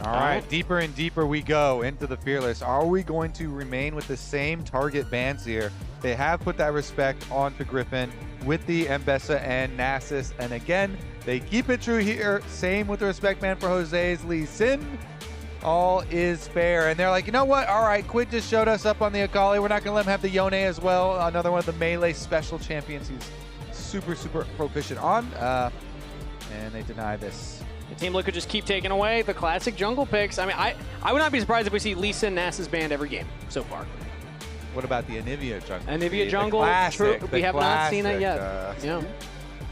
All right, deeper and deeper we go into the Fearless. Are we going to remain with the same target bans here? They have put that respect onto Gryffinn with the Mbessa and Nasus. And again, they keep it true here. Same with the respect ban for Jose's Lee Sin. All is fair. And they're like, you know what? All right, QUID just showed us up on the Akali. We're not going to let him have the Yeon as well. Another one of the melee special champions he's super, super proficient on. And they deny this. The Team Liquid just keep taking away the classic jungle picks. I mean, I would not be surprised if we see Lee Sin Nasus banned every game so far. What about the Anivia jungle? Anivia jungle, classic, true. We have not seen it yet. Yeah.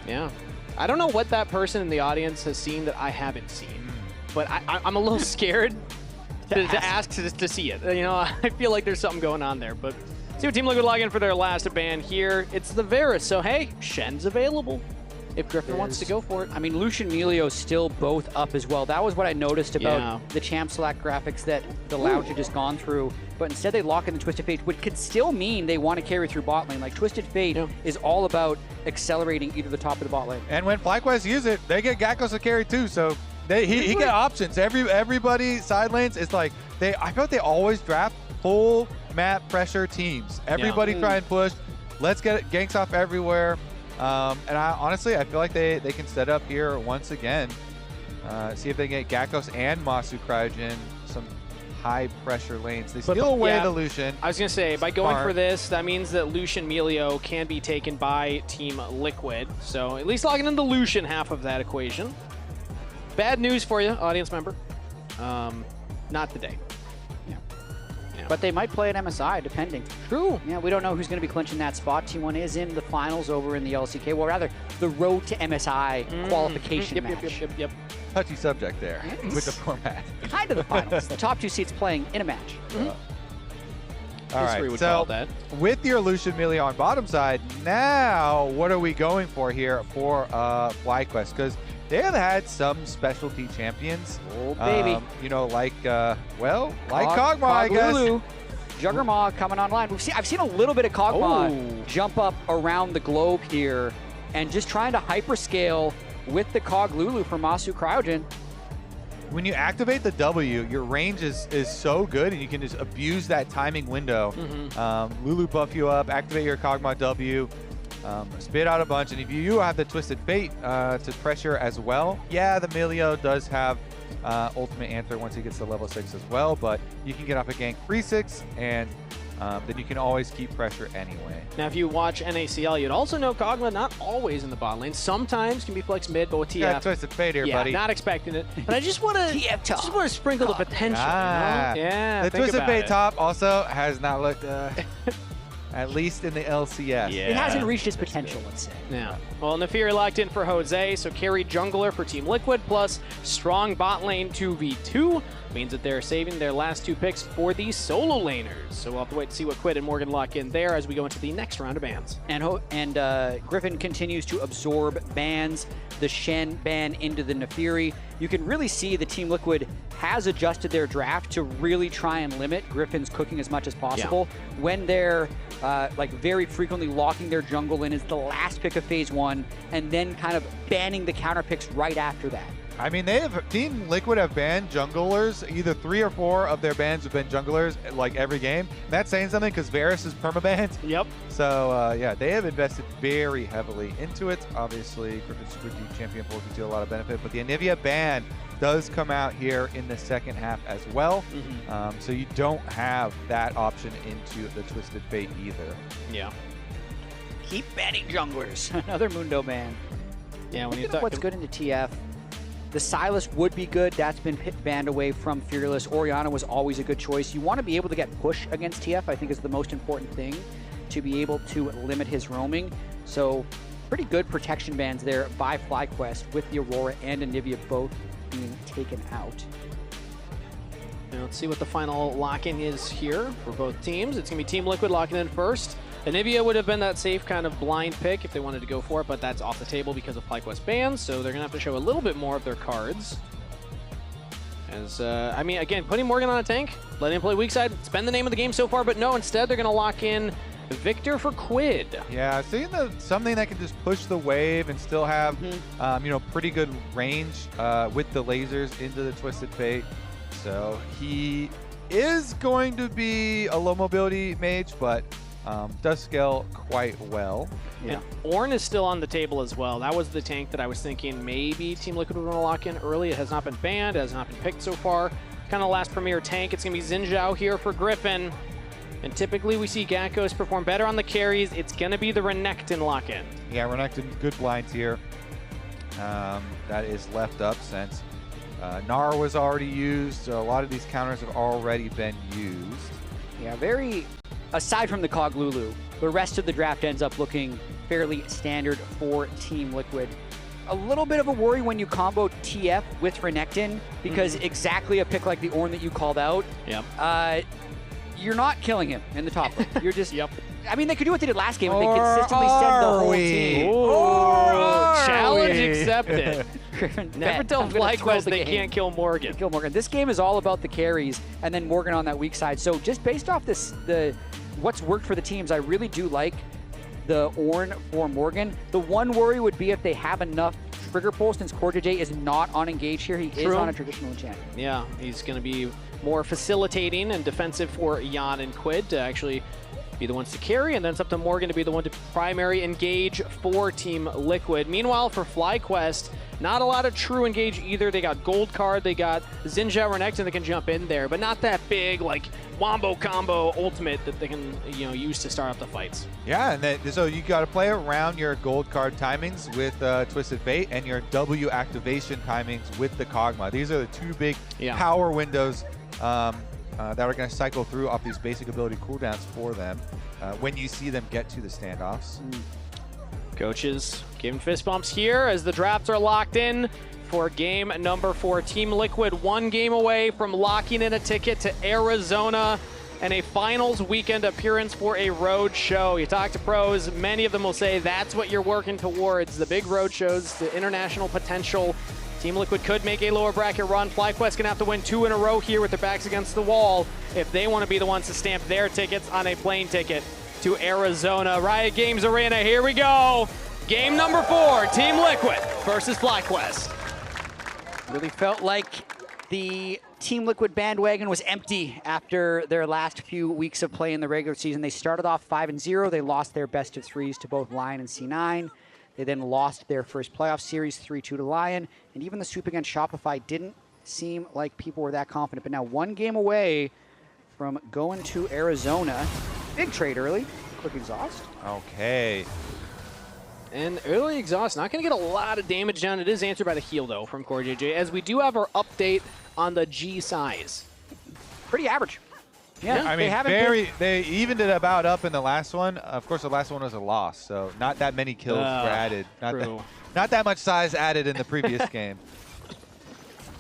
Yeah. I don't know what that person in the audience has seen that I haven't seen, but I'm a little scared to ask to see it. You know, I feel like there's something going on there, but see what Team Liquid log in for their last ban here. It's the Varus, so hey, Shen's available if Gryffinn wants to go for it. I mean, Lucian and Milio still both up as well. That was what I noticed about the champ select graphics that the Lounge had just gone through. But instead they lock in the Twisted Fate, which could still mean they want to carry through bot lane. Like, Twisted Fate is all about accelerating either the top of the bot lane. And when FlyQuest use it, they get Gakgos to carry too, so he get options. Everybody side lanes, it's like, I feel like they always draft full map pressure teams. Everybody try and push. Let's get ganks off everywhere. And honestly, I feel like they can set up here once again. See if they can get Gakgos and Massu Cryogen, some high pressure lanes. They steal away the Lucian. I was going to say, by going for this, that means that Lucian Milio can be taken by Team Liquid. So at least logging in the Lucian half of that equation. Bad news for you, audience member. Not today. But they might play an MSI, depending. True. Yeah, we don't know who's going to be clinching that spot. T1 is in the finals over in the LCK. Well, rather, the road to MSI qualification match. Yep. Touchy subject there with the format. Kind of the finals. The top two seeds playing in a match. All right, so with your Lucian Milio on bottom side, now what are we going for here for FlyQuest? Because they have had some specialty champions. Oh, baby. You know, like, Kog'Maw, I guess. Lulu. Juggernaut coming online. I've seen a little bit of Kog'Maw jump up around the globe here and just trying to hyperscale with the Kog Lulu for Massu Cryogen. When you activate the W, your range is so good, and you can just abuse that timing window. Lulu buff you up, activate your Kog'Maw W, spit out a bunch, and if you have the Twisted Fate to pressure as well, yeah, the Milio does have Ultimate Anther once he gets to level 6 as well, but you can get off a gank free 6, and then you can always keep pressure anyway. Now, if you watch NACL, you'd also know Kog'Maw not always in the bot lane. Sometimes can be flex mid, but with TF, yeah, Twisted Fate here, buddy. Not expecting it. But I just want to sprinkle the potential. Yeah, the Twisted Fate top also has not looked, at least in the LCS. It hasn't reached its potential, let's say. Yeah. Well, nafiri locked in for Jose, so carry jungler for Team Liquid, plus strong bot lane 2v2. Means that they're saving their last two picks for the solo laners. So we'll have to wait to see what QUID and Morgan lock in there as we go into the next round of bans. And Gryffinn continues to absorb bans, the Shen ban into the nafiri. You can really see the Team Liquid has adjusted their draft to really try and limit Griffin's cooking as much as possible. When they're like very frequently locking their jungle in as the last pick of phase 1 and then kind of banning the counter picks right after that. I mean, Team Liquid have banned junglers. Either 3 or 4 of their bans have been junglers like every game. And that's saying something because Varus is permabanned. Yep. So yeah, they have invested very heavily into it. Obviously, Griffin's super deep champion pulls you a lot of benefit, but the Anivia ban does come out here in the second half as well. So you don't have that option into the Twisted Fate either. Yeah. Keep banning junglers. Another Mundo ban. Yeah, when you talk what's good into TF. The Silas would be good. That's been banned away from Fearless. Orianna was always a good choice. You want to be able to get push against TF, I think is the most important thing, to be able to limit his roaming. So pretty good protection bans there by FlyQuest with the Aurora and Anivia both being taken out. Now let's see what the final lock-in is here for both teams. It's going to be Team Liquid locking in first. Anivia would have been that safe kind of blind pick if they wanted to go for it, but that's off the table because of FlyQuest bans, so they're going to have to show a little bit more of their cards. As, I mean, again, putting Morgan on a tank, letting him play weak side, it's been the name of the game so far, but no, instead they're going to lock in Viktor for QUID. Yeah, seeing something that can just push the wave and still have, you know, pretty good range with the lasers into the Twisted Fate. So he is going to be a low mobility mage, but does scale quite well. Yeah. And Ornn is still on the table as well. That was the tank that I was thinking maybe Team Liquid would want to lock in early. It has not been banned, it has not been picked so far. Kind of last premier tank. It's going to be Zhao here for Gryffinn. And typically we see Gakgos perform better on the carries. It's going to be the Renekton lock-in. Yeah, Renekton, good blinds here. That is left up since Gnar was already used. So a lot of these counters have already been used. Yeah, very, aside from the Cog Lulu, the rest of the draft ends up looking fairly standard for Team Liquid. A little bit of a worry when you combo TF with Renekton, because exactly a pick like the Ornn that you called out, you're not killing him in the top lane. You're just, I mean, they could do what they did last game, where they consistently send the whole team. Challenge accepted. Never tell FlyQuest they can't kill Morgan. Kill Morgan. This game is all about the carries, and then Morgan on that weak side. So just based off this, what's worked for the teams, I really do like the Ornn for Morgan. The one worry would be if they have enough trigger pull, since CoreJJ is not on engage here. He is on a traditional enchant. Yeah, he's going to be more facilitating and defensive for Yeon and QUID to actually be the ones to carry, and then it's up to Morgan to be the one to primary engage for Team Liquid. Meanwhile, for FlyQuest, not a lot of true engage either. They got Gold Card, they got Zhao, Renekton that can jump in there, but not that big, like, wombo combo ultimate that they can, you know, use to start up the fights. Yeah, and so you got to play around your Gold Card timings with Twisted Fate and your W activation timings with the Kog'Maw. These are the two big power windows that are going to cycle through off these basic ability cooldowns for them when you see them get to the standoffs. Coaches giving fist bumps here as the drafts are locked in for game number 4. Team Liquid 1 game away from locking in a ticket to Arizona and a finals weekend appearance for a road show. You talk to pros, many of them will say that's what you're working towards, the big road shows, the international potential. Team Liquid could make a lower bracket run. FlyQuest gonna have to win 2 in a row here with their backs against the wall if they want to be the ones to stamp their tickets on a plane ticket to Arizona. Riot Games Arena, here we go. Game number 4, Team Liquid versus FlyQuest. Really felt like the Team Liquid bandwagon was empty after their last few weeks of play in the regular season. They started off 5-0. They lost their best of 3s to both Lion and C9. They then lost their first playoff series 3-2 to Lion. And even the sweep against Shopify didn't seem like people were that confident. But now 1 game away from going to Arizona. Big trade early. Quick exhaust. Okay. And early exhaust, not going to get a lot of damage down. It is answered by the heal, though, from CoreJJ, as we do have our update on the G size. Pretty average. Yeah, I mean, they evened it about up in the last one. Of course, the last one was a loss, so not that many kills were added. Not that much size added in the previous game.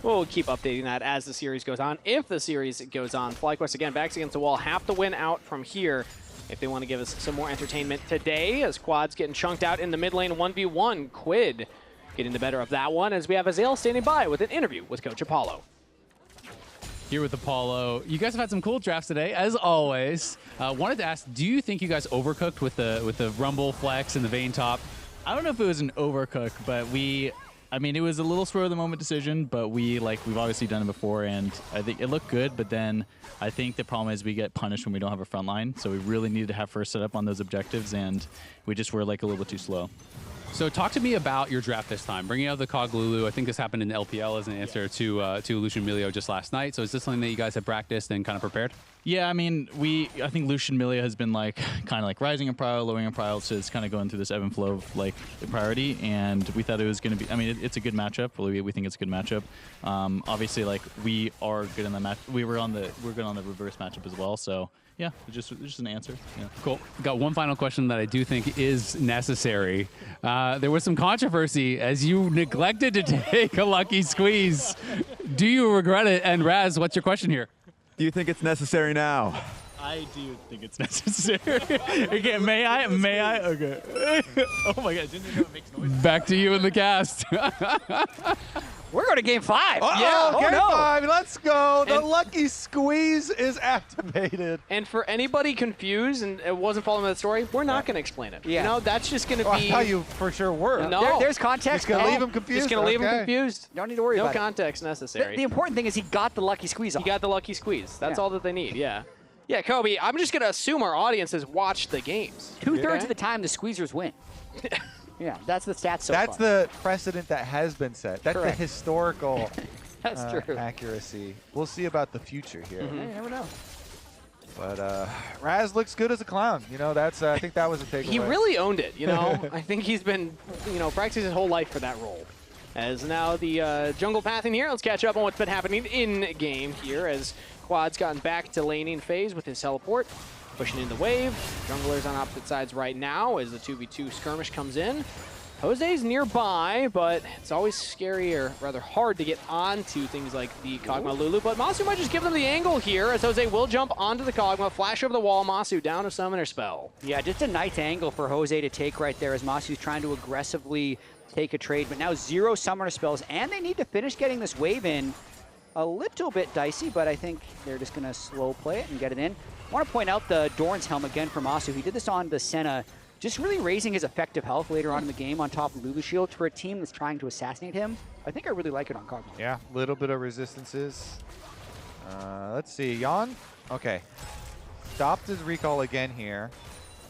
We'll keep updating that as the series goes on. If the series goes on, FlyQuest, again, backs against the wall, have to win out from here if they want to give us some more entertainment today, as Quad's getting chunked out in the mid lane 1v1. QUID getting the better of that one, as we have Azael standing by with an interview with Coach Apollo. Here with Apollo. You guys have had some cool drafts today, as always. Wanted to ask, do you think you guys overcooked with the Rumble Flex and the Vayne top? I don't know if it was an overcook, but I mean, it was a little spur of the moment decision, but we've obviously done it before, and I think it looked good, but then I think the problem is we get punished when we don't have a front line, so we really needed to have first set up on those objectives, and we just were like a little bit too slow. So talk to me about your draft this time. Bringing out the Cog Lulu, I think this happened in LPL as an answer to Lucian Milio just last night. So is this something that you guys have practiced and kind of prepared? Yeah, I mean, I think Lucian Milio has been kind of rising in prio, lowering in prio, so it's kind of going through this ebb and flow of the priority. And we thought it was going to be. I mean, it's a good matchup. We think it's a good matchup. Obviously, we are good in the match. We're good on the reverse matchup as well. So yeah, it's just an answer. Yeah. Cool. Got one final question that I do think is necessary. There was some controversy as you neglected to take a lucky squeeze. Do you regret it? And Raz, what's your question here? Do you think it's necessary now? I do think it's necessary. Okay, may I? Okay. Oh my God, didn't you know it makes noise? Back to you in the cast. We're going to game 5. Yeah, oh game no. 5. Let's go. The And- lucky squeeze is activated. And for anybody confused and it wasn't following the story, we're not going to explain it. Yeah. You know, that's just going to Oh, be. I thought you for sure were. No. There's context. Just going to Oh, leave him confused? Just going to leave him Okay. confused. Don't need to worry No about it. context necessary. The important thing is he got the lucky squeeze off. You got the lucky squeeze. That's Yeah. all that they need, yeah. Yeah, Kobe, I'm just going to assume our audience has watched the games. 2/3 Okay? of the time, the squeezers win. Yeah, that's the stats so That's far. the precedent that has been set. That's Correct. the historical That's true. accuracy. We'll see about the future here. Yeah, you never know. But Raz looks good as a clown. You know, that's I think that was a takeaway. He really owned it, you know. I think he's been, practicing his whole life for that role. As now the jungle pathing here, let's catch up on what's been happening in game here as QUID's gotten back to laning phase with his teleport, pushing in the wave. Junglers on opposite sides right now as the 2v2 skirmish comes in. Jose's nearby, but it's always scary or rather hard to get onto things like the Kog'Maw Lulu. But Massu might just give them the angle here as Jose will jump onto the Kog'Maw, flash over the wall, Massu down to summoner spell. Yeah, just a nice angle for Jose to take right there as Massu's trying to aggressively take a trade. But now 0 summoner spells, and they need to finish getting this wave in. A little bit dicey, but I think they're just going to slow play it and get it in. I want to point out the Dorn's Helm again for Massu. He did this on the Senna, just really raising his effective health later on in the game on top of Lulu Shield for a team that's trying to assassinate him. I think I really like it on Kog'Maw. Yeah, a little bit of resistances. Let's see, Yeon. Okay, stopped his recall again here.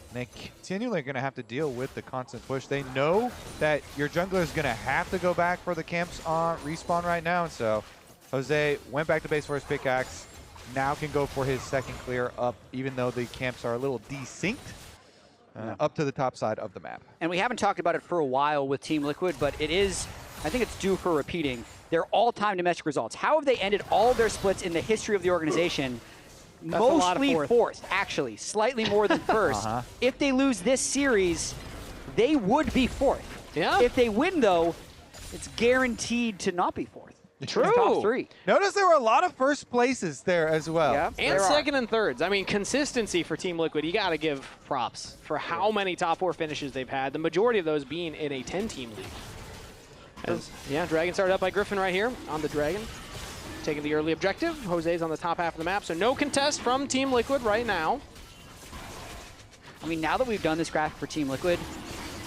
And they continually going to have to deal with the constant push. They know that your jungler is going to have to go back for the camps on respawn right now, and so Jose went back to base for his pickaxe. Now can go for his second clear up, even though the camps are a little desynced, up to the top side of the map. And we haven't talked about it for a while with Team Liquid, but it is, I think it's due for repeating. Their all-time domestic results. How have they ended all of their splits in the history of the organization? That's a lot of Mostly fourth, actually. Slightly more than first. If they lose this series, they would be fourth. Yeah. If they win, though, it's guaranteed to not be fourth. True. Top 3. Notice there were a lot of first places there as well. Yeah. And There are. second and thirds. I mean, consistency for Team Liquid, you got to give props for how many top 4 finishes they've had, the majority of those being in a 10-team league. Yeah, Dragon started up by Gryffinn right here on the Dragon. Taking the early objective. Jose's on the top half of the map, so no contest from Team Liquid right now. I mean, now that we've done this graphic for Team Liquid,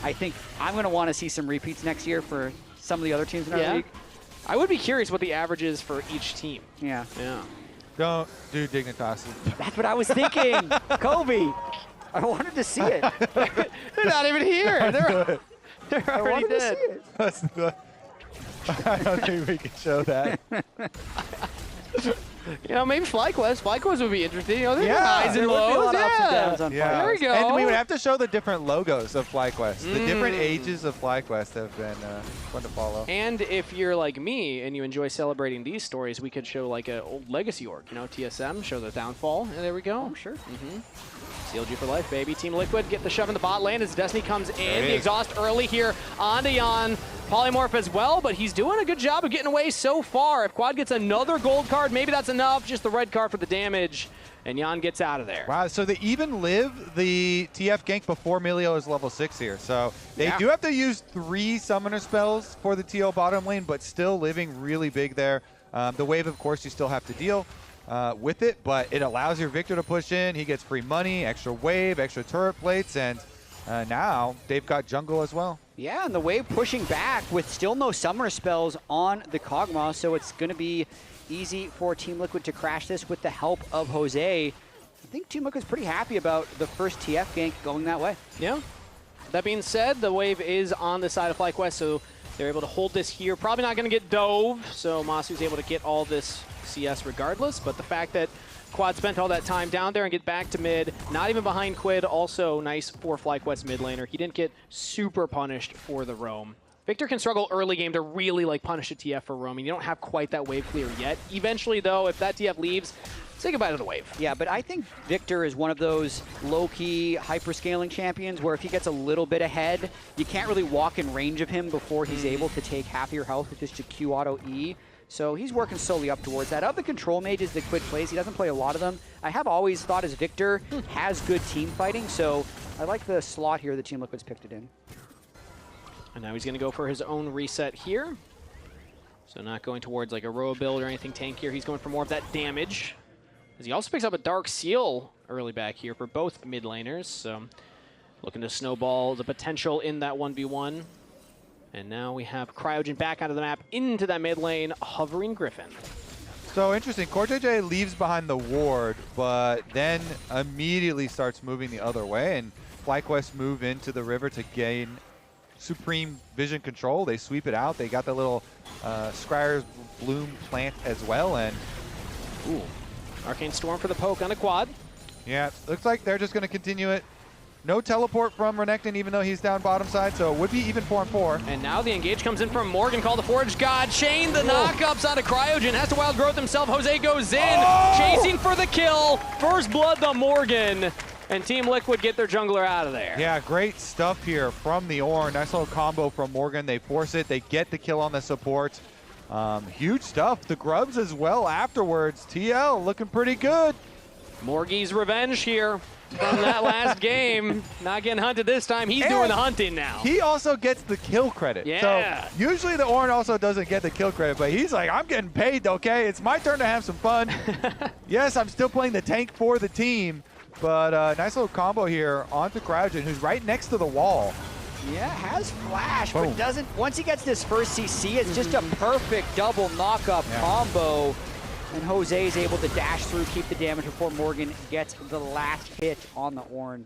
I think I'm going to want to see some repeats next year for some of the other teams in our league. I would be curious what the average is for each team. Yeah. Yeah. Don't do Dignitas. That's what I was thinking. Kobe. I wanted to see it. They're not even here. They're I already wanted to see dead. it. That's the, I don't think we can show that. You know, maybe FlyQuest. FlyQuest would be interesting. You know, there's Yeah, highs and there would be a lows. lot of ups and downs on Yeah. There we go. And we would have to show the different logos of FlyQuest. The different ages of FlyQuest have been fun to follow. And if you're like me and you enjoy celebrating these stories, we could show like an old legacy org, you know, TSM, show the downfall, and there we go. Oh, sure. CLG for life, baby. Team Liquid get the shove in the bot lane as Destiny comes in. it The is. exhaust early here onto Yeon. Polymorph as well, but he's doing a good job of getting away so far. If Quad gets another gold card, maybe that's enough. Just the red card for the damage, and Yeon gets out of there. Wow, so they even live the TF gank before Milio is level 6 here. So they Yeah. do have to use 3 summoner spells for the TL bottom lane, but still living really big there. The wave, of course, you still have to deal with it, but it allows your Viktor to push in. He gets free money, extra wave, extra turret plates, and now they've got jungle as well. Yeah, and the wave pushing back with still no summoner spells on the Kog'Maw, so it's going to be easy for Team Liquid to crash this with the help of Jose. I think Team Liquid's pretty happy about the first TF gank going that way. Yeah. That being said, the wave is on the side of FlyQuest, so they're able to hold this here. Probably not going to get dove, so Massu's able to get all this CS regardless, but the fact that Quad spent all that time down there and get back to mid, not even behind QUID, also nice for FlyQuest mid laner. He didn't get super punished for the roam. Viktor can struggle early game to really like punish a TF for roaming. You don't have quite that wave clear yet. Eventually though, if that TF leaves, say goodbye to the wave. Yeah, but I think Viktor is one of those low-key hyper-scaling champions where if he gets a little bit ahead, you can't really walk in range of him before he's able to take half of your health with just a Q auto E. So he's working slowly up towards that. Of the control mages that QUID plays, he doesn't play a lot of them. I have always thought as Viktor has good team fighting, so I like the slot here that Team Liquid's picked it in. And now he's going to go for his own reset here. So not going towards like a row build or anything tankier. He's going for more of that damage. As he also picks up a Dark Seal early back here for both mid laners. So looking to snowball the potential in that 1v1. And now we have Cryogen back onto the map into that mid lane, hovering Gryffinn. So interesting, CoreJJ leaves behind the ward, but then immediately starts moving the other way, and FlyQuest move into the river to gain supreme vision control. They sweep it out. They got the little Scryer's Bloom plant as well, and ooh, Arcane Storm for the poke on a quad. Yeah, looks like they're just going to continue it. No teleport from Renekton, even though he's down bottom side, so it would be even 4-4. And now the engage comes in from Morgan, called the Forge God. Chain the knockups onto Cryogen, has to wild growth himself. Jose goes in, chasing for the kill. First blood the Morgan, and Team Liquid get their jungler out of there. Yeah, great stuff here from the Ornn. Nice little combo from Morgan. They force it, they get the kill on the support. Huge stuff. The grubs as well afterwards. TL looking pretty good. Morgie's revenge here from that last game. Not getting hunted this time. He's doing the hunting now. He also gets the kill credit. Yeah. So usually the Ornn also doesn't get the kill credit, but he's like, I'm getting paid, okay? It's my turn to have some fun. Yes, I'm still playing the tank for the team, but nice little combo here onto Cryogen, who's right next to the wall. Yeah, has flash, Boom. but doesn't. Once he gets this first CC, it's just a perfect double knockup combo. And Jose is able to dash through, keep the damage before Morgan gets the last hit on the Ornn.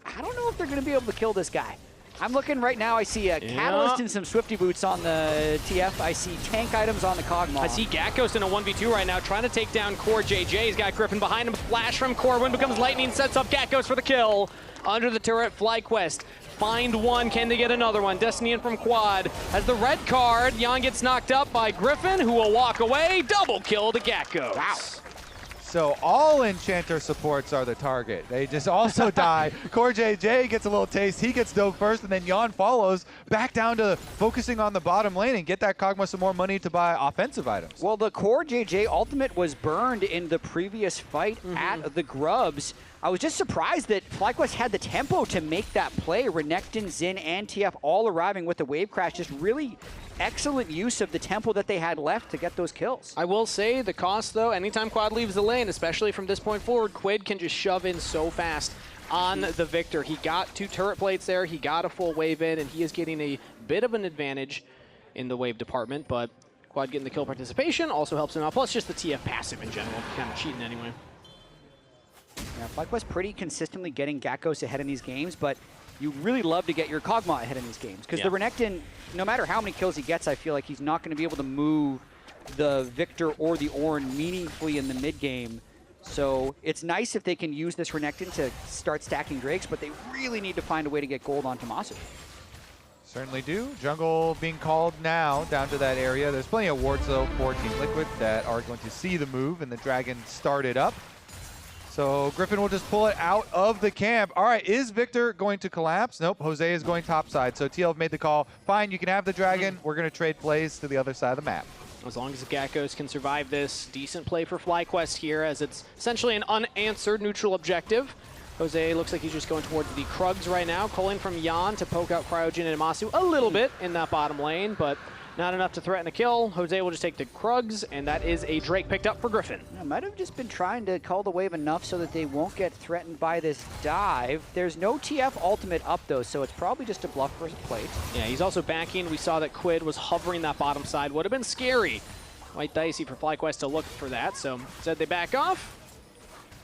I don't know if they're going to be able to kill this guy. I'm looking right now, I see a Catalyst and some Swifty Boots on the TF. I see tank items on the Kog'Maw. I see Gakgos in a 1v2 right now, trying to take down CoreJJ. He's got Gryffinn behind him. Flash from Core. Wind becomes lightning, sets up Gakgos for the kill. Under the turret, FlyQuest. Find one, can they get another one? Destiny in from Quad. Has the red card, Yeon gets knocked up by Gryffinn, who will walk away. Double kill to Gakgos. Wow. So all Enchanter supports are the target. They just also die. CoreJJ gets a little taste. He gets dove first, and then Yeon follows back down to focusing on the bottom lane and get that Kog'Maw some more money to buy offensive items. Well, the CoreJJ ultimate was burned in the previous fight at the Grubs. I was just surprised that FlyQuest had the tempo to make that play. Renekton, Xin, and TF all arriving with the wave crash. Just really excellent use of the tempo that they had left to get those kills. I will say the cost, though, anytime Quad leaves the lane, especially from this point forward, QUID can just shove in so fast on the Viktor. He got 2 turret plates there, he got a full wave in, and he is getting a bit of an advantage in the wave department, but Quad getting the kill participation also helps him out, plus just the TF passive in general, kind of cheating anyway. Yeah, FlyQuest pretty consistently getting Gakgos ahead in these games, but you really love to get your Kog'Maw ahead in these games, because the Renekton, no matter how many kills he gets, I feel like he's not going to be able to move the Viktor or the Ornn meaningfully in the mid game. So it's nice if they can use this Renekton to start stacking Drakes, but they really need to find a way to get gold onto Massu. Certainly do. Jungle being called now down to that area. There's plenty of wards, though, for Team Liquid that are going to see the move, and the Dragon started up. So Gryffinn will just pull it out of the camp. All right, is Viktor going to collapse? Nope, Jose is going topside. So TL made the call. Fine, you can have the Dragon. We're going to trade plays to the other side of the map. As long as the Gakgos can survive this, decent play for FlyQuest here, as it's essentially an unanswered neutral objective. Jose looks like he's just going towards the Krugs right now, calling from Yeon to poke out Cryogen and Massu a little bit in that bottom lane, but not enough to threaten a kill. Jose will just take the Krugs, and that is a Drake picked up for Gryffinn. I might have just been trying to call the wave enough so that they won't get threatened by this dive. There's no TF ultimate up, though, so it's probably just a bluff versus plate. Yeah, he's also backing. We saw that QUID was hovering that bottom side. Would have been scary. Quite dicey for FlyQuest to look for that, so instead they back off.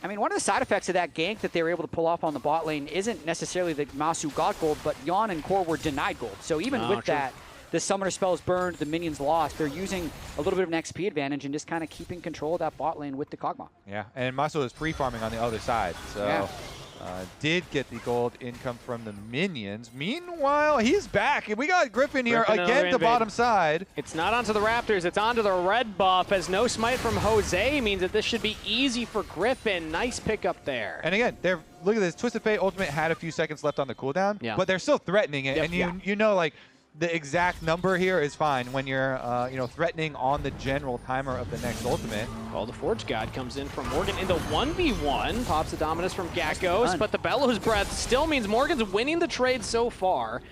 I mean, one of the side effects of that gank that they were able to pull off on the bot lane isn't necessarily that Massu got gold, but Yeon and Core were denied gold. So even with that, the summoner spell's burned, the minions lost. They're using a little bit of an XP advantage and just kind of keeping control of that bot lane with the Kog'Maw. Yeah, and Massu is free-farming on the other side, so did get the gold income from the minions. Meanwhile, he's back, and we got Gryffinn here again to bottom side. It's not onto the Raptors, it's onto the red buff, as no smite from Jose means that this should be easy for Gryffinn. Nice pickup there. And again, look at this. Twisted Fate Ultimate had a few seconds left on the cooldown, but they're still threatening it, and you know, like, the exact number here is fine when you're, threatening on the general timer of the next ultimate. Well, the Forge God comes in from Morgan in the 1v1, pops the Dominus from Gakgos, but the Bellows Breath still means Morgan's winning the trade so far.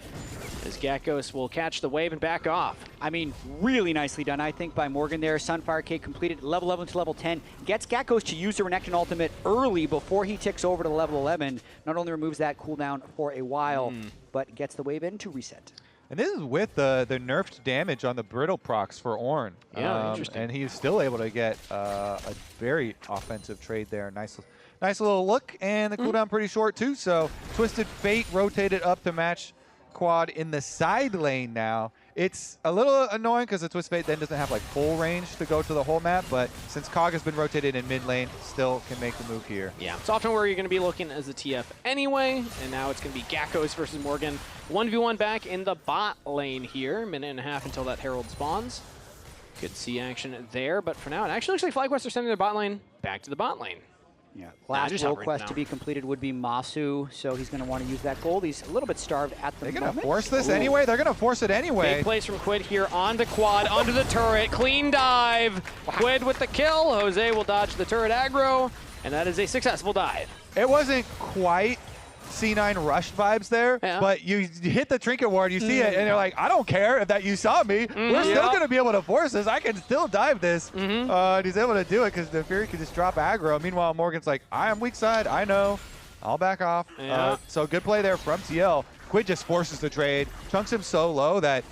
as Gakgos will catch the wave and back off. I mean, really nicely done, I think, by Morgan there. Sunfire Cake completed level 11 to level 10. Gets Gakgos to use the Renekton ultimate early before he ticks over to level 11. Not only removes that cooldown for a while, but gets the wave in to reset. And this is with the nerfed damage on the brittle procs for Ornn. Yeah, interesting. And he's still able to get a very offensive trade there. Nice little look, and the cooldown pretty short too. So Twisted Fate rotated up to match Quad in the side lane now. It's a little annoying because the Twisted Fate then doesn't have like full range to go to the whole map, but since Kog has been rotated in mid lane, still can make the move here. Yeah, it's often where you're going to be looking as a TF anyway, and now it's going to be Gakgos versus Morgan. 1v1 back in the bot lane here. Minute and a half until that Herald spawns. Could see action there, but for now, it actually looks like FlyQuest are sending their bot lane back to the bot lane. Yeah, last gold quest to be completed would be Massu, so he's going to want to use that gold. He's a little bit starved at the moment. They're going to force this anyway? They're going to force it anyway. Big plays from QUID here onto Quad, onto the turret. Clean dive. Wow. QUID with the kill. Jose will dodge the turret aggro, and that is a successful dive. It wasn't quite C9 Rush vibes there, but you hit the trinket ward, you see it, and you're like, I don't care if that you saw me. We're still going to be able to force this. I can still dive this. And he's able to do it because the Fury could just drop aggro. Meanwhile, Morgan's like, I am weak side. I know. I'll back off. So good play there from TL. QUID just forces the trade, chunks him so low that,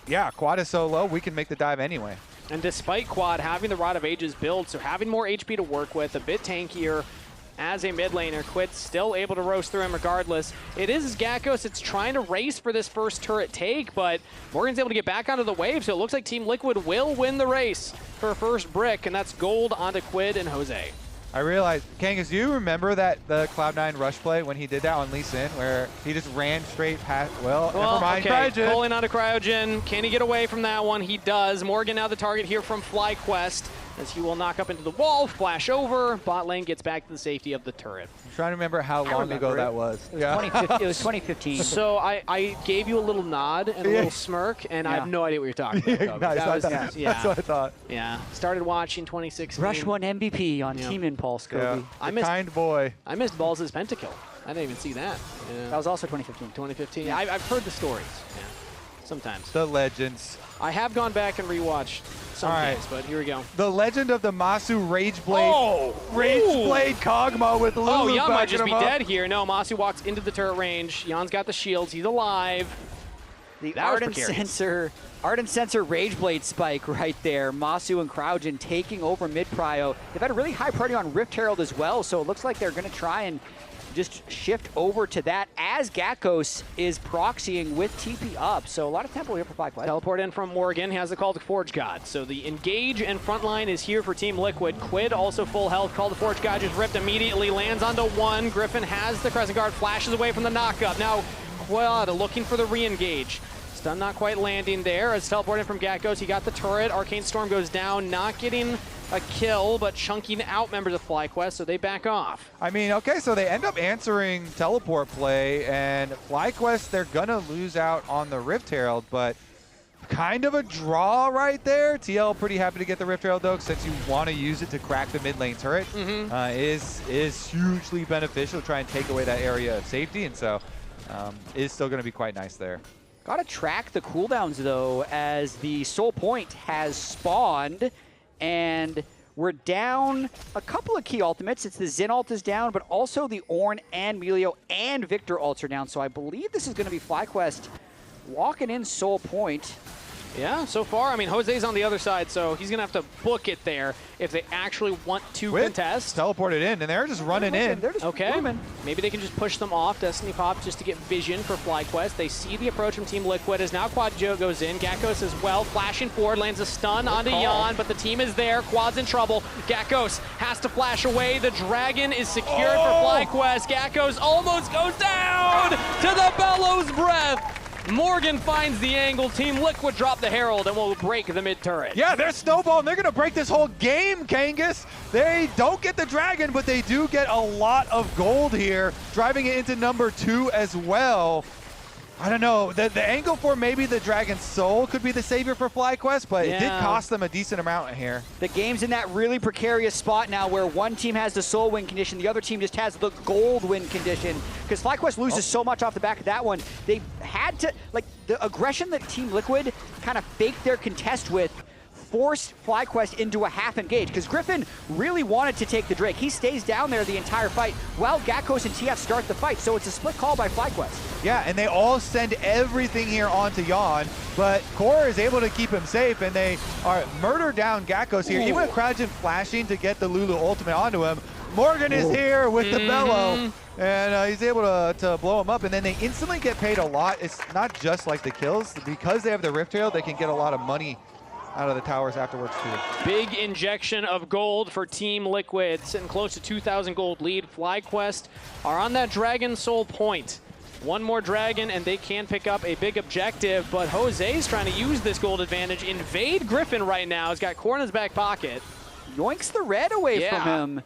yeah, Quad is so low, we can make the dive anyway. And despite Quad having the Rod of Ages build, so having more HP to work with, a bit tankier, as a mid laner, QUID still able to roast through him regardless. It is Gakgos, it's trying to race for this first turret take, but Morgan's able to get back onto the wave, so it looks like Team Liquid will win the race for first brick, and that's gold onto QUID and Jose. I realized, Kangas, do you remember that the Cloud9 rush play when he did that on Lee Sin, where he just ran straight past, never mind, Cryogen. Pulling onto Cryogen. Can he get away from that one? He does. Morgan now the target here from FlyQuest, as he will knock up into the wall, flash over. Bot lane gets back to the safety of the turret. I'm trying to remember how long ago that was. It was 2015. So I gave you a little nod and a little smirk, and I have no idea what you're talking about. That's what I thought. Yeah. Started watching 2016. Rush 1 MVP on Team Impulse, Kobe. Kind boy. I missed Balls' pentakill. I didn't even see that. That was also 2015. 2015. Yeah. I've heard the stories. Yeah. Sometimes. The legends. I have gone back and rewatched some things, but here we go. The legend of the Massu Rageblade. Rageblade Kog'Maw with Lulu. Oh, Yeon might just be dead here. No, Massu walks into the turret range. Yeon's got the shields. He's alive. The Ardent Sensor Rageblade spike right there. Massu and Cryogen taking over mid-prio. They've had a really high priority on Rift Herald as well, so it looks like they're going to try and just shift over to that as Gakgos is proxying with TP up. So a lot of tempo here for FlyQuest. Teleport in from Morgan. He has the call to Forge God. So the engage and front line is here for Team Liquid. QUID also full health. Call to Forge God just ripped immediately. Lands onto one. Gryffinn has the Crescent Guard. Flashes away from the knockup. Now QUID looking for the re-engage. Stun not quite landing there as teleporting from Gakgos. He got the turret. Arcane Storm goes down. Not getting a kill, but chunking out members of FlyQuest, so they back off. I mean, okay, so they end up answering teleport play, and FlyQuest, they're gonna lose out on the Rift Herald, but kind of a draw right there. TL pretty happy to get the Rift Herald, though, since you want to use it to crack the mid lane turret. Is hugely beneficial to try and take away that area of safety, and so is still gonna be quite nice there. Gotta track the cooldowns, though, as the Soul Point has spawned, and we're down a couple of key ultimates. It's the Xin ult is down, but also the Ornn and Milio and Viktor ults are down. So I believe this is going to be FlyQuest walking in Soul Point. Yeah, so far, I mean, Jose's on the other side, so he's going to have to book it there if they actually want to contest. Teleported in, and they're just running in. They're just moving. Maybe they can just push them off. Destiny Pop just to get vision for FlyQuest. They see the approach from Team Liquid as now QuadJJ goes in. Gakgos as well, flashing forward, lands a stun onto Yeon, but the team is there. Quad's in trouble. Gakgos has to flash away. The dragon is secured for FlyQuest. Gakgos almost goes down to the Bellows Breath. Morgan finds the angle. Team Liquid drop the Herald and will break the mid turret. Yeah, they're snowballing. They're going to break this whole game, Kangas. They don't get the dragon, but they do get a lot of gold here, driving it into number 2 as well. I don't know. The angle for maybe the Dragon's Soul could be the savior for FlyQuest, but it did cost them a decent amount here. The game's in that really precarious spot now where one team has the Soul win condition, the other team just has the Gold win condition. Because FlyQuest loses so much off the back of that one. They had to, like, the aggression that Team Liquid kind of faked their contest with forced FlyQuest into a half engage, because Gryffinn really wanted to take the Drake. He stays down there the entire fight while Gakgos and TF start the fight, so it's a split call by FlyQuest. Yeah, and they all send everything here onto Yeon, but Core is able to keep him safe, and they are murder down Gakgos here. Even with Cryogen flashing to get the Lulu ultimate onto him, Morgan is here with the bellow, and he's able to blow him up, and then they instantly get paid a lot. It's not just like the kills. Because they have the Rift Trail, they can get a lot of money out of the towers afterwards too. Big injection of gold for Team Liquid, sitting close to 2,000 gold lead. FlyQuest are on that Dragon Soul point. One more Dragon and they can pick up a big objective, but Jose's trying to use this gold advantage. Invade Gryffinn right now. He's got core in his back pocket. Yoinks the red away from him.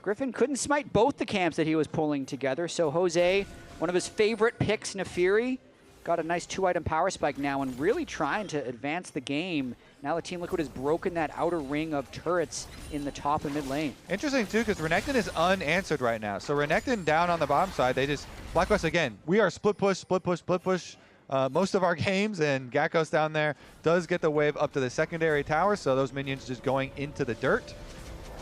Gryffinn couldn't smite both the camps that he was pulling together, so Jose, one of his favorite picks, nafiri, got a nice 2-item power spike now and really trying to advance the game. Now the Team Liquid has broken that outer ring of turrets in the top and mid lane. Interesting too, because Renekton is unanswered right now. So Renekton down on the bottom side, they just, FlyQuest again, we are split push most of our games, and Gakgos down there does get the wave up to the secondary tower, so those minions just going into the dirt.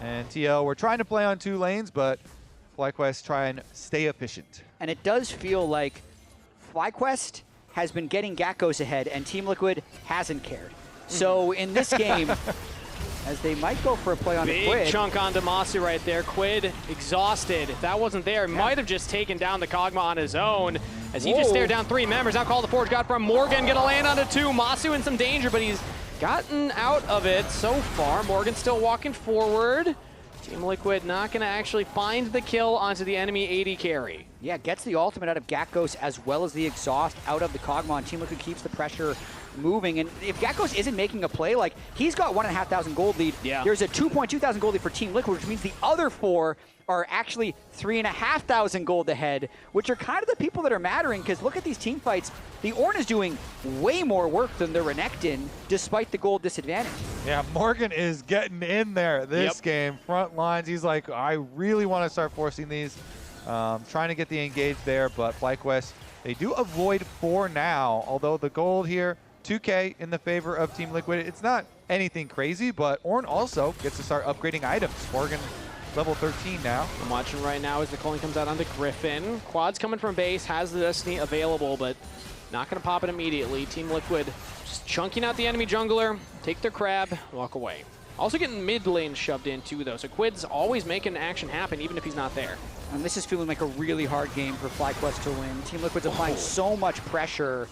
And TL, we're trying to play on 2 lanes, but FlyQuest try and stay efficient. And it does feel like FlyQuest has been getting Gakgos ahead, and Team Liquid hasn't cared. So in this game, as they might go for a play on the QUID. Big chunk onto Massu right there. QUID exhausted. If that wasn't there, might have just taken down the Kog'Maw on his own. As he just stared down 3 members. Now Call the Forge got from Morgan. Gonna land onto 2. Massu in some danger, but he's gotten out of it so far. Morgan still walking forward. Team Liquid not gonna actually find the kill onto the enemy AD carry. Yeah, gets the ultimate out of Gakgos as well as the exhaust out of the Kog'Maw, and Team Liquid keeps the pressure moving. And if Gakgos isn't making a play, like, he's got 1,500 gold lead. Yeah. There's a 2,200 gold lead for Team Liquid, which means the other 4 are actually 3,500 gold ahead, which are kind of the people that are mattering, because look at these team fights. The Ornn is doing way more work than the Renekton, despite the gold disadvantage. Yeah, Morgan is getting in there this game. Front lines, he's like, I really want to start forcing these. Trying to get the engage there, but FlyQuest, they do avoid 4 now, although the gold here, 2K in the favor of Team Liquid. It's not anything crazy, but Ornn also gets to start upgrading items. Morgan, level 13 now. I'm watching right now as the calling comes out onto Gryffinn. Quad's coming from base, has the Destiny available, but not going to pop it immediately. Team Liquid just chunking out the enemy jungler, take their crab, walk away. Also getting mid lane shoved in too, though, so QUID's always making action happen, even if he's not there. And this is feeling like a really hard game for FlyQuest to win. Team Liquid's applying so much pressure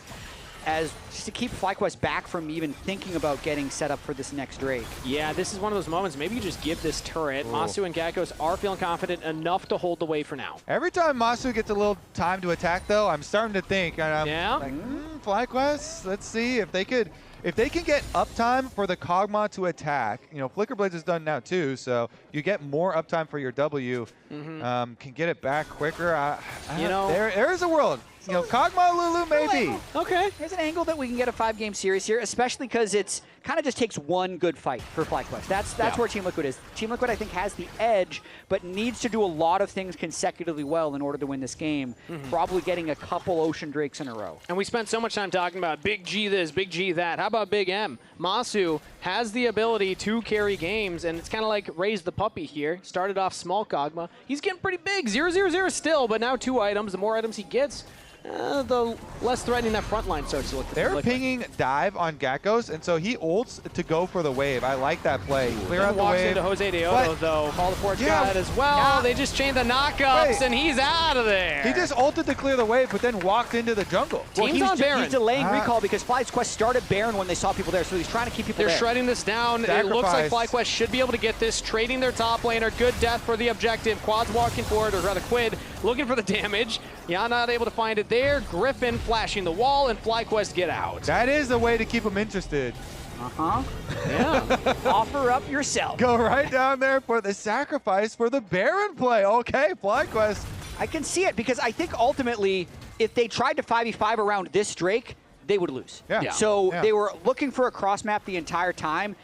as just to keep FlyQuest back from even thinking about getting set up for this next Drake. Yeah, this is one of those moments. Maybe you just give this turret. Massu and Gakgos are feeling confident enough to hold the way for now. Every time Massu gets a little time to attack, though, I'm starting to think, and I'm like, FlyQuest, let's see if they could. If they can get uptime for the Kog'Maw to attack, you know, Flicker Blades is done now too, so you get more uptime for your W, can get it back quicker. You know, there is a world. You know, Kog'Maw, Lulu, maybe. Okay. There's an angle that we can get a 5-game series here, especially because it's kind of just takes one good fight for FlyQuest. That's where Team Liquid is. Team Liquid, I think, has the edge, but needs to do a lot of things consecutively well in order to win this game. Probably getting a couple Ocean Drakes in a row. And we spent so much time talking about Big G this, Big G that. How about Big M? Massu has the ability to carry games, and it's kind of like raise the puppy here. Started off small Kog'Maw. He's getting pretty big, 0-0-0 still, but now 2 items. The more items he gets, the less threatening that front line starts to look. They're pinging dive on Gakgos, and so he ults to go for the wave. I like that play. Clear out the wave. Walks into Josedeodo, though. Call the Forge got it as well. They just chained the knockups, and he's out of there. He just ulted to clear the wave, but then walked into the jungle. Team's on Baron. He's delaying recall because FlyQuest started Baron when they saw people there, so he's trying to keep people there. They're shredding this down. It looks like FlyQuest should be able to get this. Trading their top laner. Good death for the objective. Quad's walking forward, or rather QUID looking for the damage. Yeon not able to find it there. Gryffinn flashing the wall, and FlyQuest get out. That is the way to keep them interested. Yeah. Offer up yourself. Go right down there for the sacrifice for the Baron play. Okay, FlyQuest. I can see it because I think ultimately if they tried to 5v5 around this Drake, they would lose. Yeah. So they were looking for a cross map the entire time,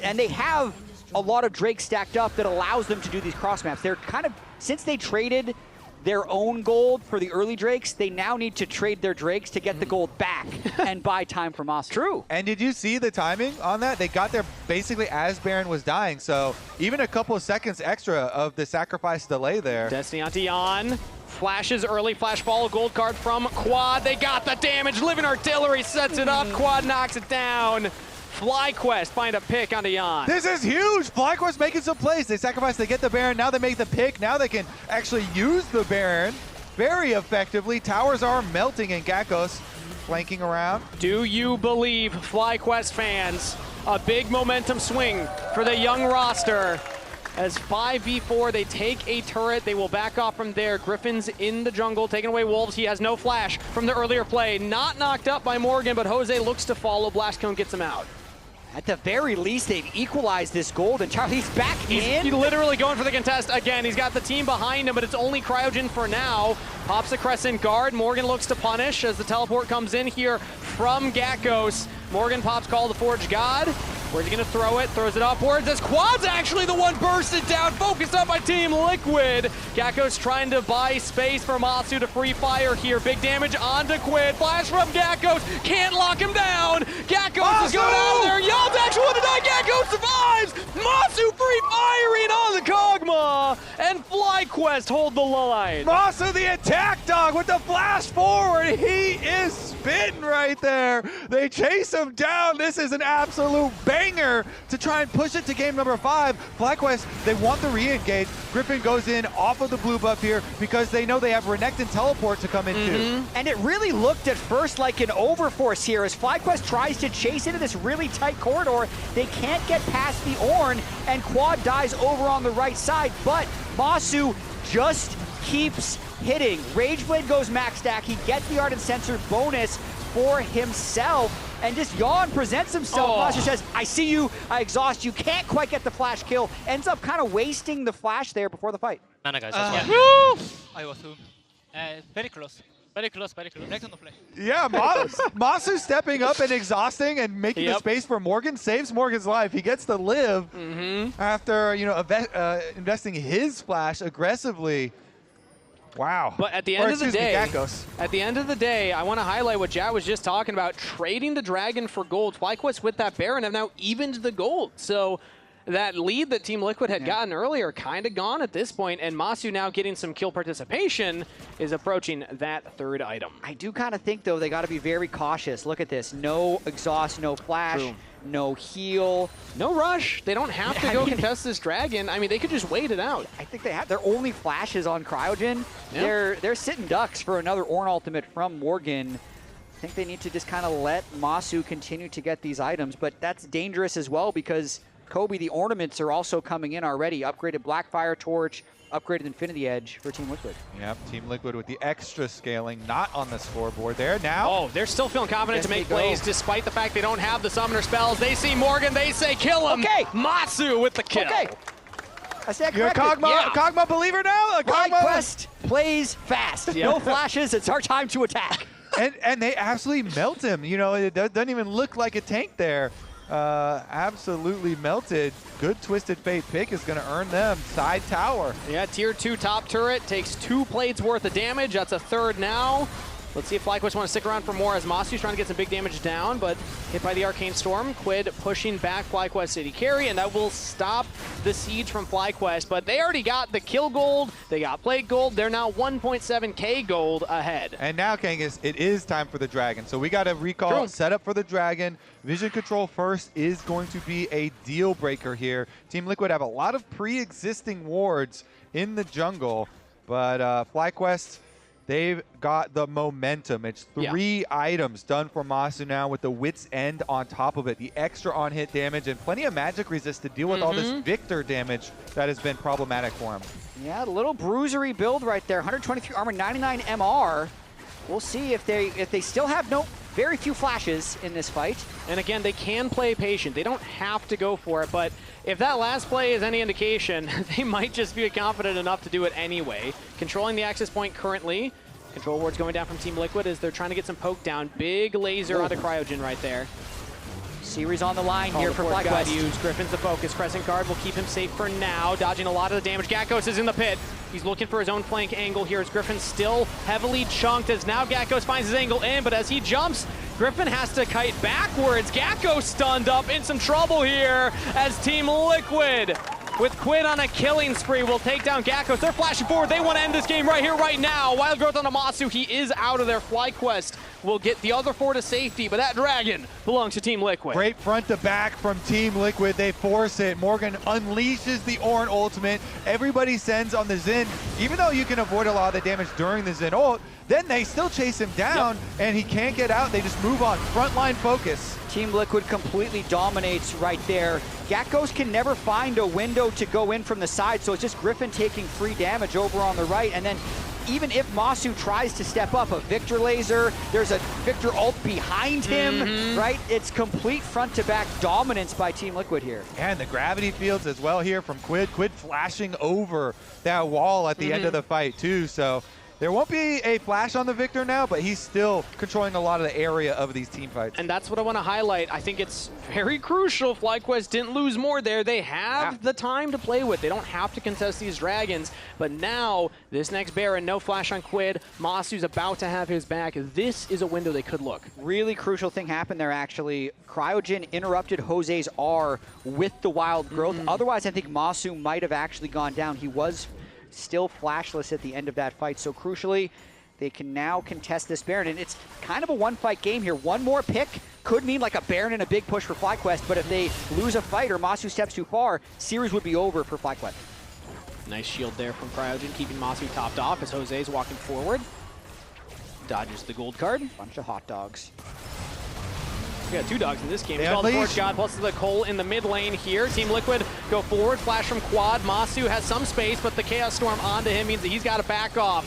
and they have a lot of Drakes stacked up that allows them to do these cross maps. They're kind of, since they traded their own gold for the early Drakes, they now need to trade their Drakes to get the gold back and buy time from us. True. And did you see the timing on that? They got there basically as Baron was dying, so even a couple of seconds extra of the sacrifice delay there. Destiny onto Yeon. Flashes early, flash follow, gold card from QUID. They got the damage. Living Artillery sets it up. QUID knocks it down. FlyQuest find a pick onto Yeon. This is huge. FlyQuest making some plays. They sacrifice, they get the Baron. Now they make the pick. Now they can actually use the Baron very effectively. Towers are melting, and Gakgos flanking around. Do you believe, FlyQuest fans, a big momentum swing for the young roster? As 5v4, they take a turret. They will back off from there. Gryffinn's in the jungle, taking away Wolves. He has no flash from the earlier play. Not knocked up by Morgan, but Jose looks to follow. Blast Cone gets him out. At the very least, they've equalized this gold, and Charlie's back in. He's literally going for the contest again. He's got the team behind him, but it's only Cryogen for now. Pops a Crescent Guard. Morgan looks to punish as the teleport comes in here from Gakgos. Morgan pops Call the Forge God. Where's he gonna throw it? Throws it upwards as QUID's actually the one bursted down, focused up by Team Liquid. Gakgos trying to buy space for Massu to free fire here. Big damage onto QUID. Flash from Gakgos, can't lock him down. Gakgos is going out of there. Yeon's actually one to die. Gakgos survives. Massu free firing on the Kog'Maw, and FlyQuest hold the line. Massu, the attack dog, with the flash forward. He is spitting right there. They chase him down. This is an absolute banger to try and push it to game number 5. FlyQuest, they want the re-engage. Gryffinn goes in off of the blue buff here because they know they have Renekton teleport to come into. And it really looked at first like an overforce here as FlyQuest tries to chase into this really tight corridor. They can't get past the Ornn, and QUID dies over on the right side, but Massu just keeps hitting. Rageblade goes max stack. He gets the Ardent Sensor bonus for himself, and just Yeon presents himself. Massu says, I see you, I exhaust you, can't quite get the flash kill. Ends up kind of wasting the flash there before the fight. Mana guys, that's why. I was very close. Very close, very close. Next on the play. Yeah, Massu stepping up and exhausting and making the space for Morgan, saves Morgan's life. He gets to live after, you know, investing his flash aggressively. Wow. But at the end of the day, I want to highlight what Jatt was just talking about, trading the Dragon for gold. FlyQuest with that Baron have now evened the gold. So that lead that Team Liquid had gotten earlier kind of gone at this point, and Massu now getting some kill participation is approaching that third item. I do kind of think, though, they got to be very cautious. Look at this. No exhaust, no flash. True. No heal. No rush. They don't have to go contest this Dragon. I mean, they could just wait it out. I think they have their only flashes on Cryogen. They're sitting ducks for another Ornn ultimate from Morgan. I think they need to just kind of let Massu continue to get these items, but that's dangerous as well because Kobe, the ornaments are also coming in already. Upgraded Blackfire Torch, upgraded Infinity Edge for Team Liquid. Yep, Team Liquid with the extra scaling, not on the scoreboard there now. Oh, they're still feeling confident to make plays despite the fact they don't have the summoner spells. They see Morgan, they say kill him. Okay. Massu with the kill. Okay. I said You're a Kog'Maw believer now? FlyQuest plays fast. No flashes, it's our time to attack. and they absolutely melt him. You know, it doesn't even look like a tank there. Absolutely melted. Good Twisted Fate pick is going to earn them side tower. Yeah, tier 2 top turret takes 2 plates worth of damage. That's a third now. Let's see if FlyQuest want to stick around for more as Massu's trying to get some big damage down, but hit by the Arcane Storm. QUID pushing back FlyQuest City Carry, and that will stop the siege from FlyQuest. But they already got the kill gold, they got plate gold, they're now 1.7k gold ahead. And now, Kangas, it is time for the Dragon. So we got to recall, set up for the Dragon. Vision control first is going to be a deal breaker here. Team Liquid have a lot of pre-existing wards in the jungle, but FlyQuest, they've got the momentum. It's 3 items done for Massu now with the Wit's End on top of it. The extra on-hit damage and plenty of magic resist to deal with all this Viktor damage that has been problematic for him. Yeah, a little bruisery build right there. 123 armor, 99 MR. We'll see if they still have very few flashes in this fight. And again, they can play patient. They don't have to go for it, but if that last play is any indication, they might just be confident enough to do it anyway. Controlling the access point currently. Control ward's going down from Team Liquid as they're trying to get some poke down. Big laser onto Cryogen right there. Series on the line here for FlyQuest. Used. Griffin's the focus. Crescent Guard will keep him safe for now, dodging a lot of the damage. Gakgos is in the pit. He's looking for his own flank angle here as Gryffin still heavily chunked as now Gakgos finds his angle in, but as he jumps, Gryffin has to kite backwards. Gakgos stunned up, in some trouble here as Team Liquid with QUID on a killing spree will take down Gakgos. They're flashing forward. They want to end this game right here, right now. Wild growth on Massu. He is out of there. FlyQuest will get the other 4 to safety, but that dragon belongs to Team Liquid. Great front to back from Team Liquid. They force it. Morgan unleashes the Ornn ultimate. Everybody sends on the Xin. Even though you can avoid a lot of the damage during the Xin ult, then they still chase him down, and he can't get out. They just move on. Frontline focus. Team Liquid completely dominates right there. Gakgos can never find a window to go in from the side, so it's just Gryffin taking free damage over on the right, and then even if Massu tries to step up, a Viktor laser, there's a Viktor ult behind him, right? It's complete front-to-back dominance by Team Liquid here. And the gravity fields as well here from QUID. QUID flashing over that wall at the end of the fight too, so there won't be a flash on the Viktor now, but he's still controlling a lot of the area of these team fights. And that's what I want to highlight. I think it's very crucial FlyQuest didn't lose more there. They have the time to play with. They don't have to contest these dragons. But now, this next Baron, no flash on QUID. Masu's about to have his back. This is a window they could look. Really crucial thing happened there, actually. Cryogen interrupted Jose's R with the wild growth. Otherwise, I think Massu might have actually gone down. He was still flashless at the end of that fight. So crucially, they can now contest this Baron, and it's kind of a one-fight game here. One more pick could mean like a Baron and a big push for FlyQuest, but if they lose a fight or Massu steps too far, series would be over for FlyQuest. Nice shield there from Cryogen, keeping Massu topped off as Jose's walking forward. Dodges the gold card. Bunch of hot dogs. We got 2 dogs in this game. It's called the Forge God plus the Cole in the mid lane here. Team Liquid go forward, flash from Quad. Massu has some space, but the Chaos Storm onto him means that he's got to back off.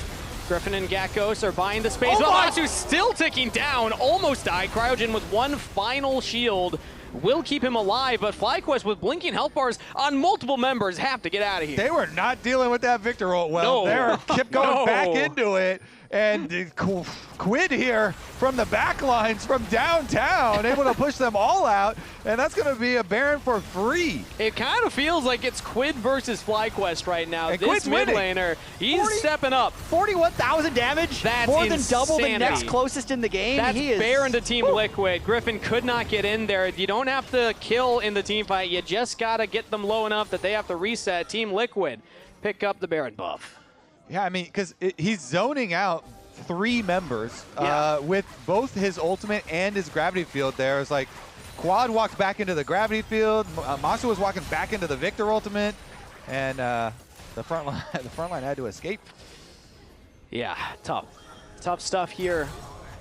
Gryffin and Gakgos are buying the space. Oh, Masu's still ticking down. Almost died. Cryogen with one final shield will keep him alive, but FlyQuest with blinking health bars on multiple members have to get out of here. They were not dealing with that Viktor ult well. They kept going back into it. And QUID here from the back lines from downtown, able to push them all out, and that's going to be a Baron for free. It kind of feels like it's QUID versus FlyQuest right now. And this mid laner, he's stepping up. 41,000 damage, that's more than double the next closest in the game. That's Baron to Team Liquid. Gryffin could not get in there. You don't have to kill in the team fight. You just got to get them low enough that they have to reset. Team Liquid pick up the Baron buff. Yeah, I mean, because he's zoning out 3 members with both his ultimate and his gravity field there. It's like Quad walked back into the gravity field, Massu was walking back into the Viktor ultimate, and the front line had to escape. Yeah, tough stuff here.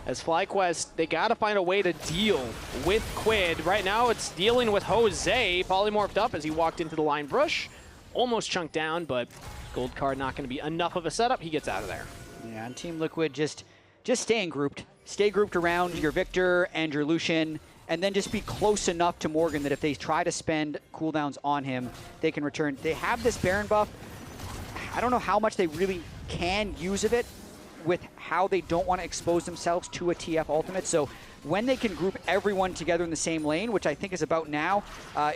As FlyQuest, they got to find a way to deal with QUID. Right now, it's dealing with Jose, polymorphed up as he walked into the line brush. Almost chunked down, but gold card not going to be enough of a setup. He gets out of there. Yeah, and Team Liquid just staying grouped. Stay grouped around your Viktor and your Lucian, and then just be close enough to Morgan that if they try to spend cooldowns on him, they can return. They have this Baron buff. I don't know how much they really can use of it with how they don't want to expose themselves to a TF ultimate. So when they can group everyone together in the same lane, which I think is about now,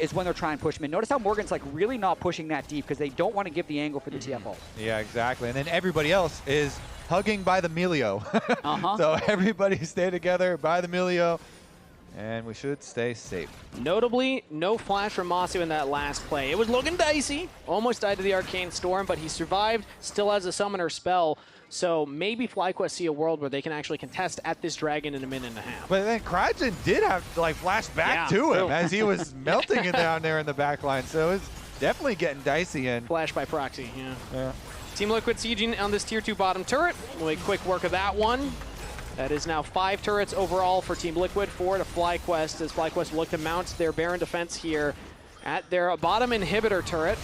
is when they're trying to push mid. Notice how Morgan's like really not pushing that deep because they don't want to give the angle for the TF ult. Yeah, exactly. And then everybody else is hugging by the Milio. So everybody stay together by the Milio, and we should stay safe. Notably, no flash from Massu in that last play. It was looking dicey. Almost died to the Arcane Storm, but he survived, still has a summoner spell. So maybe FlyQuest see a world where they can actually contest at this dragon in a minute and a half. But then Cryogen did have to like flash back to him as he was melting it down there in the back line. So it's definitely getting dicey. And flash by proxy, yeah. Team Liquid sieging on this tier 2 bottom turret. We'll make quick work of that one. That is now 5 turrets overall for Team Liquid, 4 to FlyQuest, as FlyQuest look to mount their Baron defense here at their bottom inhibitor turret.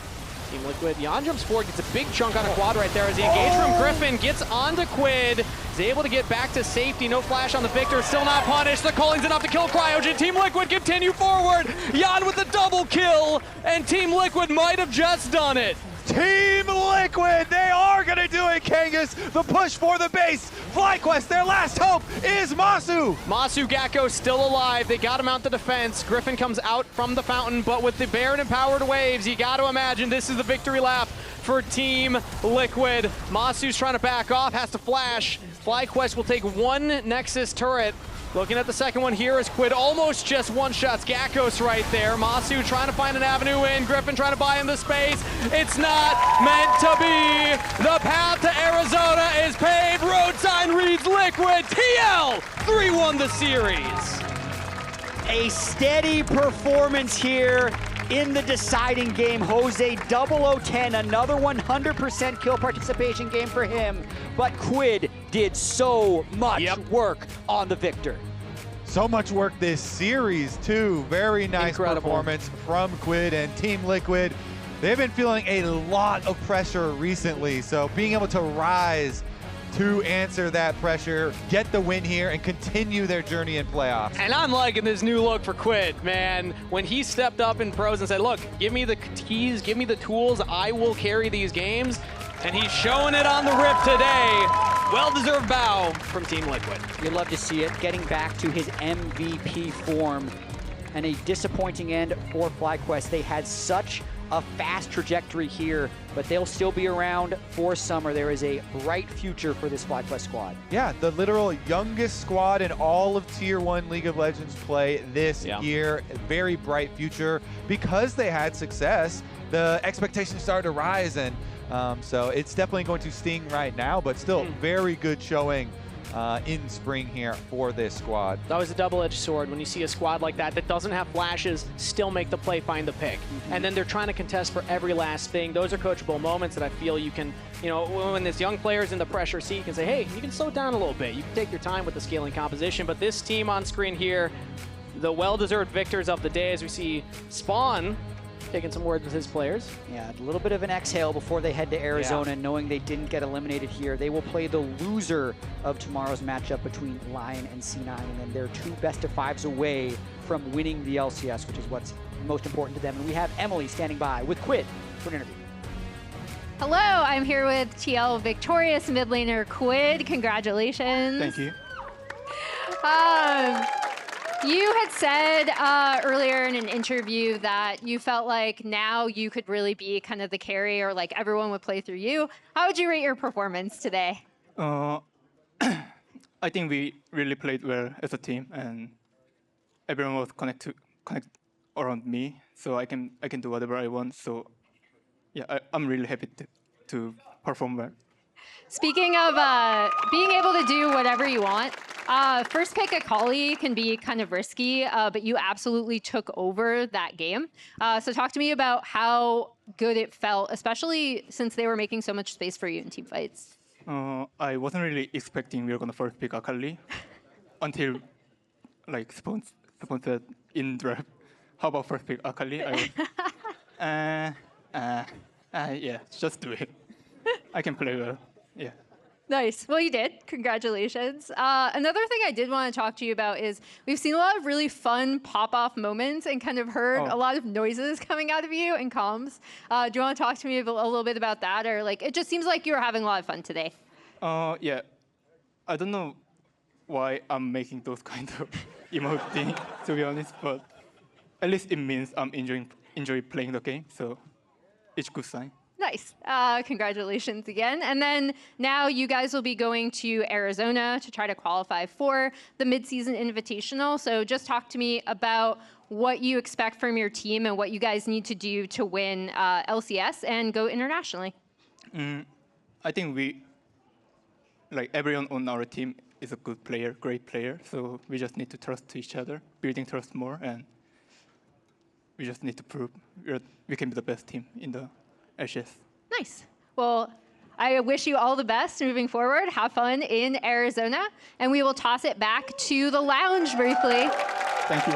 Team Liquid, Yeon jumps forward, gets a big chunk on a quad right there as the engage from Gryffin gets onto QUID. Is able to get back to safety. No flash on the Viktor, still not punished. The calling's enough to kill Cryogen. Team Liquid continue forward. Yeon with a double kill, and Team Liquid might have just done it. Team Liquid, they are going to do it. Kangas. The push for the base. FlyQuest, their last hope is Massu. Massu, Gakgos still alive. They got him out the defense. Gryffinn comes out from the fountain, but with the Baron empowered waves, you got to imagine this is the victory lap for Team Liquid. Massu's trying to back off, has to flash. FlyQuest will take one Nexus turret. Looking at the second one here is QUID almost just one-shots Gakgos right there. Massu trying to find an avenue in. Gryffinn trying to buy him the space. It's not meant to be. The path to Arizona is paved. Road sign reads Liquid. TL 3-1 the series. A steady performance here in the deciding game. Jose 0010, another 100% kill participation game for him. But QUID did so much work on the Viktor. So much work this series, too. Very nice performance from QUID and Team Liquid. They've been feeling a lot of pressure recently, so being able to rise to answer that pressure, get the win here, and continue their journey in playoffs. And I'm liking this new look for QUID, man. When he stepped up in pros and said, look, give me the keys, give me the tools, I will carry these games. And he's showing it on the rip today. Well-deserved bow from Team Liquid. You'd love to see it, getting back to his MVP form. And a disappointing end for FlyQuest. They had such a fast trajectory here, but they'll still be around for summer. There is a bright future for this FlyQuest squad. Yeah, the literal youngest squad in all of Tier 1 League of Legends play this year. Very bright future. Because they had success, the expectations started to rise, and so it's definitely going to sting right now, but still very good showing in spring here for this squad. That was a double-edged sword when you see a squad like that that doesn't have flashes, still make the play, find the pick. And then they're trying to contest for every last thing. Those are coachable moments that I feel you can, you know, when this young player's in the pressure seat, you can say, hey, you can slow down a little bit. You can take your time with the scaling composition. But this team on screen here, the well-deserved victors of the day, as we see Spawn taking some words with his players. Yeah, a little bit of an exhale before they head to Arizona, knowing they didn't get eliminated here. They will play the loser of tomorrow's matchup between Lion and C9, and then they're 2 best-of-5s away from winning the LCS, which is what's most important to them. And we have Emily standing by with QUID for an interview. Hello, I'm here with TL victorious mid laner QUID. Congratulations. Thank you. You had said earlier in an interview that you felt like now you could really be kind of the carry, or like everyone would play through you. How would you rate your performance today? I think we really played well as a team, and everyone was connect around me, so I can do whatever I want. So yeah, I'm really happy to perform well. Speaking of being able to do whatever you want, first pick Akali can be kind of risky, but you absolutely took over that game. So talk to me about how good it felt, especially since they were making so much space for you in team fights. I wasn't really expecting we were gonna first pick Akali until like Spawn said in draft, how about first pick Akali? I was, yeah, just do it. I can play well. Yeah. Nice. Well, you did. Congratulations. Another thing I did want to talk to you about is we've seen a lot of really fun pop-off moments and kind of heard a lot of noises coming out of you in comms. Do you want to talk to me a little bit about that? Or like, it just seems like you were having a lot of fun today. Yeah. I don't know why I'm making those kind of emote things, to be honest, but at least it means I'm enjoy playing the game, so it's a good sign. Nice. Congratulations again. And then now you guys will be going to Arizona to try to qualify for the mid-season invitational. So just talk to me about what you expect from your team and what you guys need to do to win LCS and go internationally. I think everyone on our team is a good player, great player. So we just need to trust each other, building trust more, and we just need to prove we can be the best team in the LCS. Nice. Well, I wish you all the best moving forward. Have fun in Arizona. And we will toss it back to the lounge briefly. Thank you.